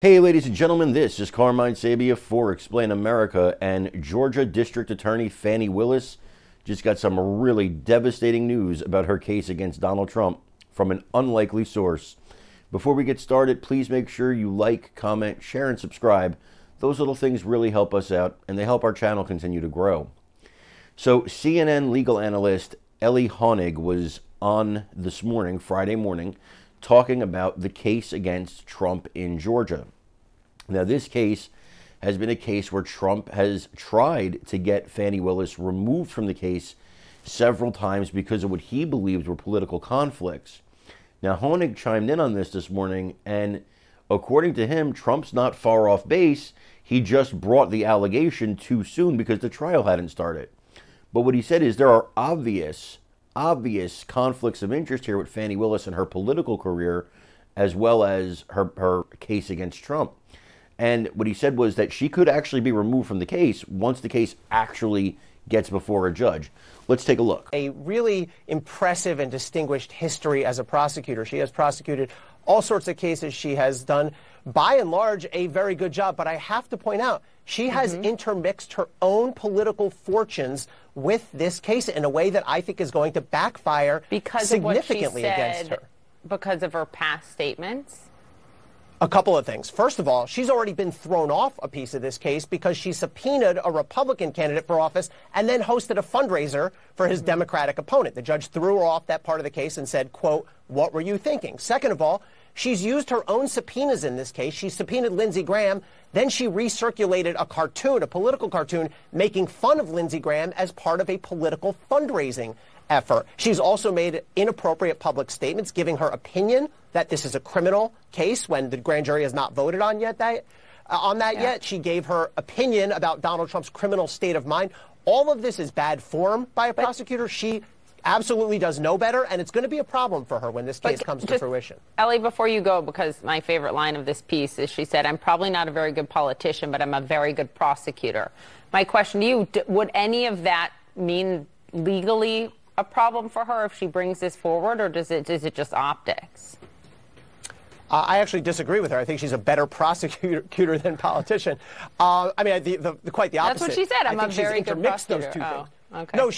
Hey, ladies and gentlemen, this is Carmine Sabia for Explain America, and Georgia District Attorney Fani Willis just got some really devastating news about her case against Donald Trump from an unlikely source. Before we get started, please make sure you like, comment, share, and subscribe. Those little things really help us out, and they help our channel continue to grow. So, CNN legal analyst Ellie Honig was on this morning, Friday morning, talking about the case against Trump in Georgia. Now, this case has been a case where Trump has tried to get Fani Willis removed from the case several times because of what he believed were political conflicts. Now, Honig chimed in on this morning, and according to him, Trump's not far off base. He just brought the allegation too soon because the trial hadn't started. But what he said is there are obvious conflicts of interest here with Fani Willis and her political career, as well as her case against Trump. And what he said was that she could actually be removed from the case once the case actually gets before a judge. Let's take a look. A really impressive and distinguished history as a prosecutor. She has prosecuted all sorts of cases. She has done, by and large, a very good job. But I have to point out, she has intermixed her own political fortunes with this case in a way that I think is going to backfire significantly against her. Because of her past statements? A couple of things. First of all, she's already been thrown off a piece of this case because she subpoenaed a Republican candidate for office and then hosted a fundraiser for his Democratic opponent. The judge threw her off that part of the case and said, quote, "What were you thinking?" Second of all, she's used her own subpoenas in this case. She subpoenaed Lindsey Graham. Then she recirculated a cartoon, a political cartoon, making fun of Lindsey Graham as part of a political fundraising effort. She's also made inappropriate public statements giving her opinion that this is a criminal case when the grand jury has not voted on yet. Yet. She gave her opinion about Donald Trump's criminal state of mind. All of this is bad form by a prosecutor. She absolutely does know better, and it's going to be a problem for her when this case comes to fruition. Ellie, before you go, because my favorite line of this piece is she said, "I'm probably not a very good politician, but I'm a very good prosecutor." My question to you, would any of that mean legally a problem for her if she brings this forward, or is it just optics? I actually disagree with her. I think she's a better prosecutor than politician. Quite the opposite. That's what she said. I'm a very good prosecutor. Those two things. Okay. No,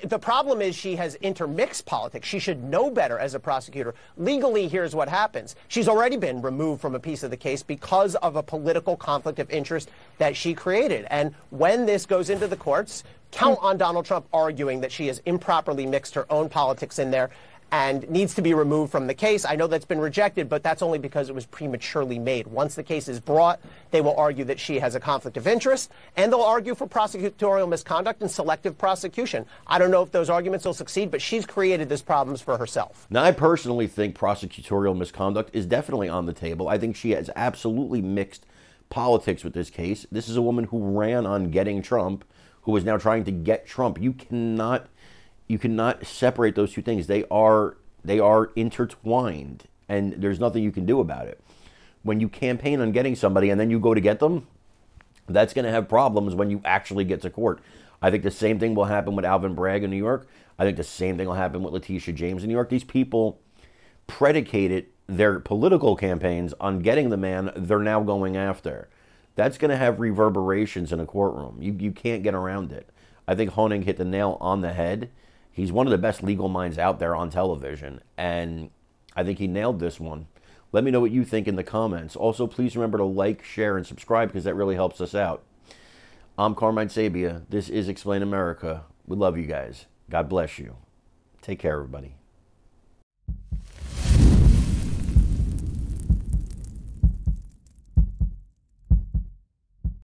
the problem is she has intermixed politics. She should know better as a prosecutor. Legally, here's what happens. She's already been removed from a piece of the case because of a political conflict of interest that she created. And when this goes into the courts, count on Donald Trump arguing that she has improperly mixed her own politics in there and needs to be removed from the case. I know that's been rejected, but that's only because it was prematurely made. Once the case is brought, they will argue that she has a conflict of interest, and they'll argue for prosecutorial misconduct and selective prosecution. I don't know if those arguments will succeed, but she's created these problems for herself. Now, I personally think prosecutorial misconduct is definitely on the table. I think she has absolutely mixed politics with this case. This is a woman who ran on getting Trump, who is now trying to get Trump. You cannot separate those two things. They are intertwined, and there's nothing you can do about it. When you campaign on getting somebody and then you go to get them, that's going to have problems when you actually get to court. I think the same thing will happen with Alvin Bragg in New York. I think the same thing will happen with Letitia James in New York. These people predicated their political campaigns on getting the man they're now going after. That's going to have reverberations in a courtroom. You can't get around it. I think Honig hit the nail on the head. He's one of the best legal minds out there on television, and I think he nailed this one. Let me know what you think in the comments. Also, please remember to like, share, and subscribe because that really helps us out. I'm Carmine Sabia. This is Explain America. We love you guys. God bless you. Take care, everybody.